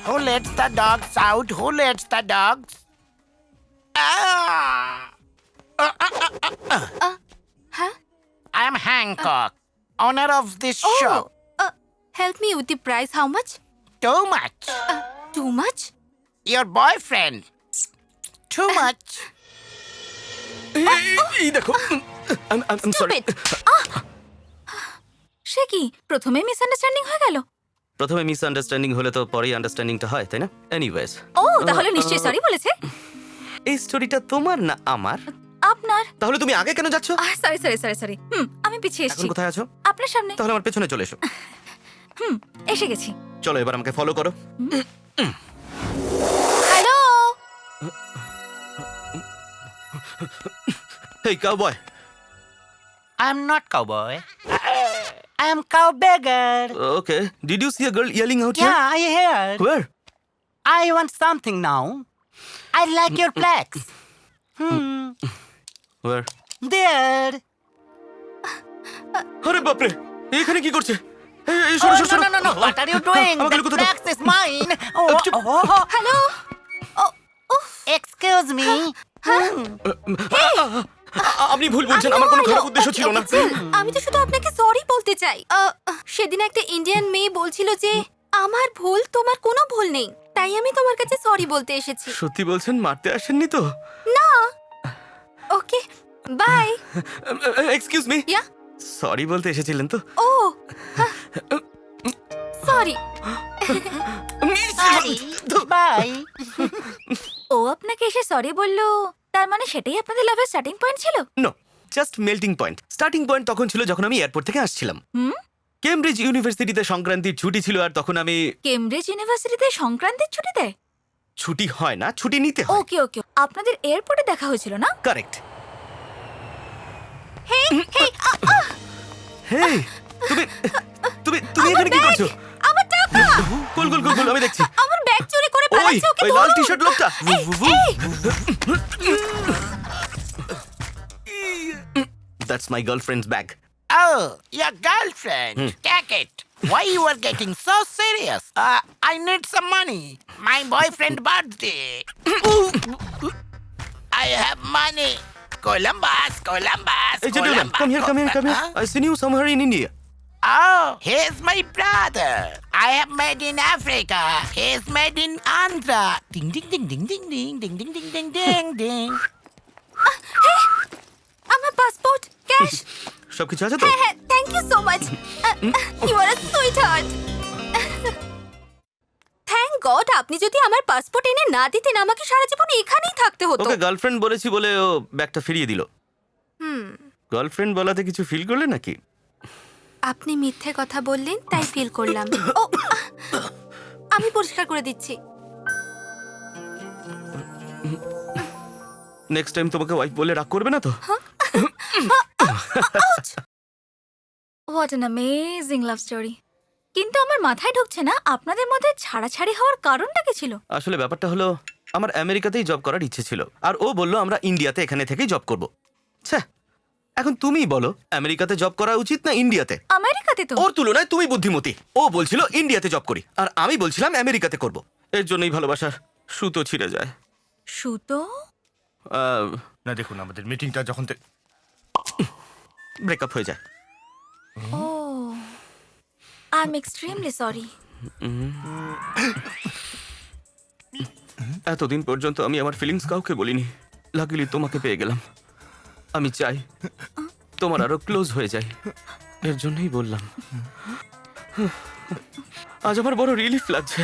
Who lets the dogs out? Who lets the dogs? Huh? I am Hancock, owner of this shop. Help me with the price. How much? Too much. Too much? Your boyfriend. Too much. এই দেখো I'm sorry. Stupid! সে কি প্রথমে misunderstanding হয়ে গেল? প্রথমে misunderstanding হলে তো পরেই আন্ডারস্ট্যান্ডিংটা হয়, তাই না? এনিওয়েজ, তাহলে নিশ্চয়ই সরি বলেছে। এই স্টোরিটা তোমার না আমার? আপনার। তাহলে তুমি আগে কেন যাচ্ছ? সরি। আমি পিছিয়ে এখন এসেছি। কোথায় আছো? আপনার সামনে। তাহলে আমার পেছনে চলে এসো। এসে গেছি। চলো এবার আমাকে ফলো করো। Hello. Hey cowboy. I am not cowboy. I am cow beggar. Okay, did you see a girl yelling out here? Yeah, I heard. Where? I want something now. I like your flags. Where? There. আরে বাপরে, এখানে কি করছে? এই সরো সরো সরো। No. What are you doing? আমাকে The লুকোতে দাও। flags is mine. Hello. Excuse me. আপনি ভুল বলছেন, আমার কোনো খারাপ উদ্দেশ্য ছিল না। আমি তো শুধু আপনাকে সরি বলতে চাই। সেদিন একটা ইন্ডিয়ান মেয়ে বলছিল যে আমার ভুল, তোমার কোনো ভুল নেই, তাই আমি তোমার কাছে সরি বলতে এসেছি। সত্যি বলছেন? মারতে আসেননি তো? না। Okay, bye. Excuse me. Yeah. Sorry বলতে এসেছিলেন তো? ও সরি। Sorry. Bye. ও আপনাকে এসে সরি বললো, তার মানে সেটাই আপনাদের লাভের স্টার্টিং পয়েন্ট ছিল? No, just melting point. Starting point তখন ছিল যখন আমি এয়ারপোর্ট থেকে আসছিলাম। কেমব্রিজ ইউনিভার্সিটিতে সংক্রান্তির ছুটি ছিল, আর তখন আমি কেমব্রিজ ইউনিভার্সিটিতে সংক্রান্তির ছুটি দেয়? ছুটি হয় না, ছুটি নিতে হয়। ওকে আপনাদের এয়ারপোর্টে দেখা হয়েছিল না? কারেক্ট। হেই হেই, তুমি এখানে কি করছো? আমার টাকা, কুল আমি দেখছি। আমার ব্যাগ চুরি করে ওই পালাচ্ছে, ওকে ওই লাল ধরুন। টি-শার্ট লোকটা। That's my girlfriend's bag. Oh, your girlfriend. Take it. Why you are getting so serious? I need some money. My boyfriend birthday. I have money. Columbus. Hey gentleman, come here. Huh? I seen you somewhere in India. Oh, he's my brother. I have made in Africa. He's made in Andhra. Ding ding ding ding ding ding ding ding ding ding ding ding. আমার passport, cash. সবকিছু আছে তো? হ্যাঁ, thank you so much. You are a sweetheart. Thank God, আপনি যদি আমার passport এনে না দিতেন, আমাকে সারা জীবন এখানেই থাকতে হতো। ওকে গার্লফ্রেন্ড বলেছি বলে ও ব্যাগটা ফিরিয়ে দিল। গার্লফ্রেন্ড বলাতে কিছু ফিল করলে নাকি? আপনি মিথ্যে কথা বললেন, তাই ফিল করলাম। ও, আমি পরিষ্কার করে দিচ্ছি। নেক্সট টাইম তোমাকে ওয়াইফ বলে রাগ করবে না তো? What an amazing love story. কিন্তু আমার মাথায় ঢুকছে না, আপনাদের মধ্যে ছাড়াছাড়ি হওয়ার কারণটা কি ছিল? আসলে ব্যাপারটা হলো, আমার আমেরিকাতেই জব করার ইচ্ছে ছিল, আর ও বলল আমরা ইন্ডিয়াতে এখানে থেকেই জব করব। এখন তুমিই বলো, আমেরিকাতে জব করা উচিত না ইন্ডিয়াতে? আমেরিকাতে তো। ওর তুলনায় তুমি বুদ্ধিমতী। ও বলছিল ইন্ডিয়াতে জব করি, আর আমি বলছিলাম আমেরিকাতে করব। এর জন্যই ভালোবাসার সুতো ছিঁড়ে যায়। সুতো? না দেখুন, আমাদের মিটিংটা যখন ব্রেকআপ হয়ে যায়। ও, আই এম এক্সট্রিমলি সরি। এতদিন পর্যন্ত আমি আমার ফিলিংস কাউকে বলিনি। লাকিলি তোমাকে পেয়ে গেলাম। আমি চাই তোমার আরো ক্লোজ হয়ে যাই, এর জন্যই বললাম। আজ আমার বড় রিলিফ লাগছে।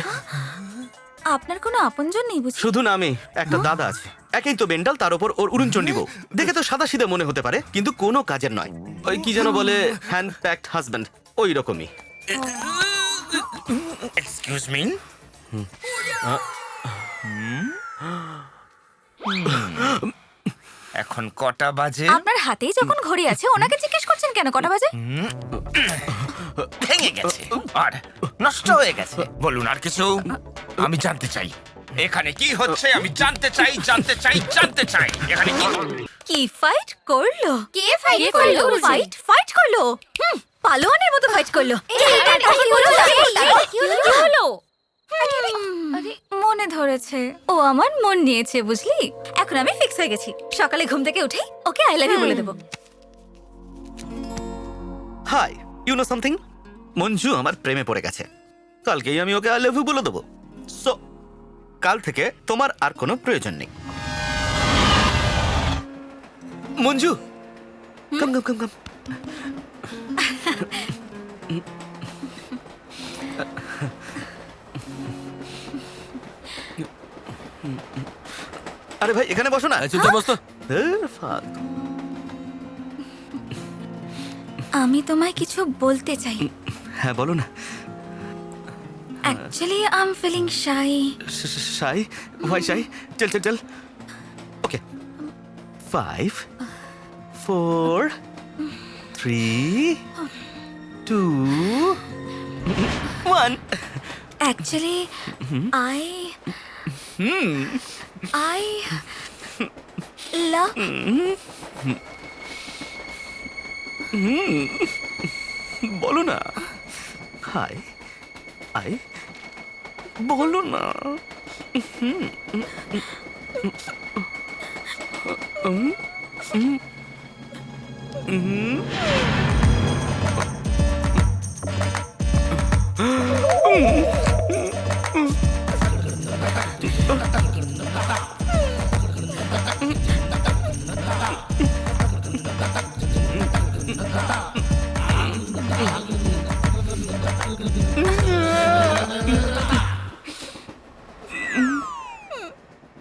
আপনার কোনো আপনজন নেই বুঝি? শুধু না, আমি একটা দাদা আছে, একেই তো বেন্ডাল, তার উপর ওর উড়নচণ্ডী বউ। দেখে তো সাদা সিধে মনে হতে পারে, কিন্তু কোনো কাজের নয়। ওই কি যেন বলে, হ্যান্ড প্যাকড হাজব্যান্ড, ওই রকমই। এক্সকিউজ মি, এখন কটা বাজে? আপনার হাতেই যখন ঘড়ি আছে, ওনাকে জিজ্ঞেস করছেন কেন কটা বাজে? ভেঙে গেছে আর নষ্ট হয়ে গেছে। বলুন আর কিছু, আমি জানতে চাই এখানে কি হচ্ছে। আমি জানতে চাই। এখানে কি ফাইট করলো? কে ফাইট করলো? ফাইট করলো। পালোয়ানের মতো ফাইট করলো। কি হলো? আরে মনে ধরেছে, ও আমার মন নিয়েছে বুঝলি। এখন আমি ফিক্স হয়ে গেছি, সকালে ঘুম থেকে উঠেই ওকে আই লাভ ইউ বলে দেবো। Hi, you know something? Manju আমার প্রেমে পড়ে গেছে। কালকেই আমি ওকে আই লাভ ইউ বলে দেবো। সো কাল থেকে তোমার আর কোনো প্রয়োজন নেই। মঞ্জু, কাম কাম কাম কাম। আরে ভাই এখানে বসো না। চুপচাপ বস তো। ফালতু। আমি তোমায় কিছু বলতে চাই। হ্যাঁ বলো না। Actually I am feeling shy. Shy? Why shy? চল চল চল। ওকে, 5 4 3 2 1। অ্যাকচুয়ালি আই লাভ বলো না। হাই আই বলো না।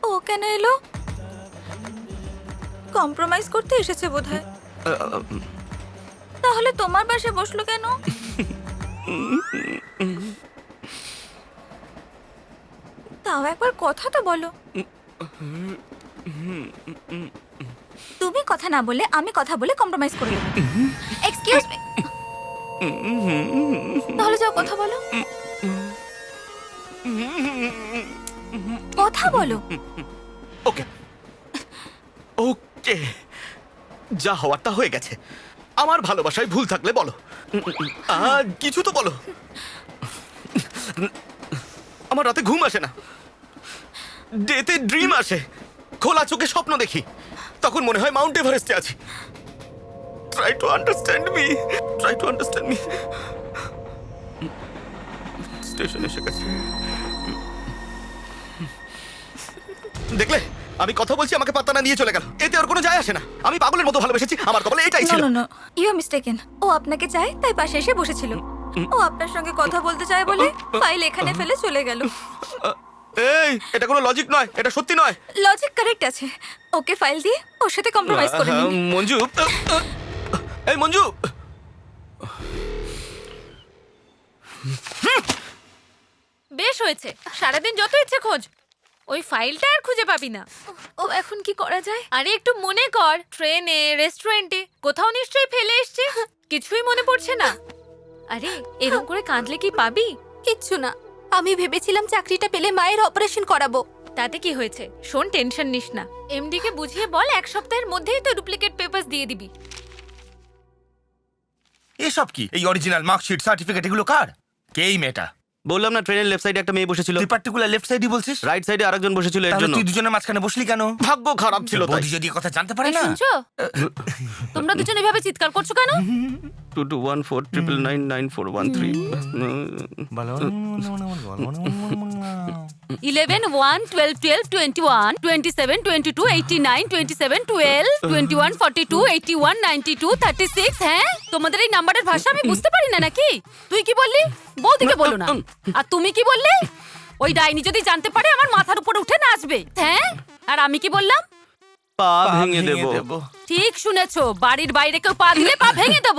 ও কেন এলো? কম্প্রোমাইজ করতে এসেছে বোধহয়। তাহলে তোমার পাশে বসলো কেন? তাও একবার কথা তো বলো। তুমি কথা না বলে আমি কথা বলে কম্প্রোমাইজ করে দেবো। Excuse me. তাহলে যাও কথা বলো। কথা বলো। ওকে ওকে, যা হওয়ার তা হয়ে গেছে। আমার ভালোবাসায় ভুল থাকলে বলো। কিছু তো বলো। আমার রাতে ঘুম আসে না, ডেতে ড্রিম আসে, খোলা চোখে স্বপ্ন দেখি, তখন মনে হয় মাউন্ট এভারেস্টে আছি। Try to understand me, try to understand me. Station এসে গেছে। দেখলে আমি কথা বলছি, আমাকে পাত্তা না দিয়ে চলে গেল। এতে ওর কোনো যায় আসে না। আমি পাগলের মতো ভালোবেসেছি, আমার কপালে এটাই ছিল। No you are mistaken. ও আপনাকে চায় তাই পাশে এসে বসেছিল। ও আপনার সঙ্গে কথা বলতে চায় বলে ফাইল এখানে ফেলে চলে গেল। এই, এটা কোনো লজিক নয়, এটা সত্যি নয়। লজিক কারেক্ট আছে। ওকে ফাইল দিয়ে ওর সাথে কম্প্রোমাইজ করে নিন। মঞ্জু, এই মঞ্জু। বেশ হয়েছে, সারাদিন যত ইচ্ছে খোঁজ, ওই ফাইলটা আর খুঁজে পাবি না। ও এখন কি করা যায়? আরে একটু মনে কর, ট্রেনে, রেস্টুরেন্টে, কোথাও নিশ্চয়ই ফেলে এসছে। কিছুই মনে পড়ছে না। আরে এরকম করে কাঁদলে কি পাবি? কিচ্ছু না। আমি ভেবেছিলাম চাকরিটা পেলে মায়ের অপারেশন করাবো। তাতে কি হয়েছে? শোন, টেনশন নিস না। এমডি কে বুঝিয়ে বল 1 সপ্তাহের মধ্যেই তো ডুপ্লিকেট পেপারস দিয়ে দিবি। এসব কি? এই অরিজিনাল মার্কশিট, সার্টিফিকেট এগুলো কার? কে এই মেয়েটা? বললাম না, ট্রেনের লেফট সাইডে একটা মেয়ে বসেছিল, তুই পার্টিকুলার লেফট সাইডই বলছিস? রাইট সাইডে আরেকজন বসেছিল। এর তাহলে জন্য তুই দুজনের মাঝখানে বসলি কেন? ভাগ্য খারাপ ছিল তাই। বৌদি যদি এ কথা জানতে পারে এই না। শুনছো? তোমরা দুজন এভাবে চিৎকার করছো কেন? 2214999413। 11 1 12 12 21 27 22 89 27 12 21 42 81 92 36। হ্যাঁ, তোমাদের এই নাম্বারের ভাষা আমি বুঝতে পারি না নাকি? তুই কি বললি? বৌদিকে বলো না। আর তুমি কি বললে? ওই ডাইনি যদি জানতে পারে আমার মাথার উপর উঠে নাচবে। হ্যাঁ, আর আমি কি বললাম? পা ভেঙে দেবো। ঠিক শুনেছো, বাড়ির বাইরে কেউ পা দিলে পা ভেঙে দেবো।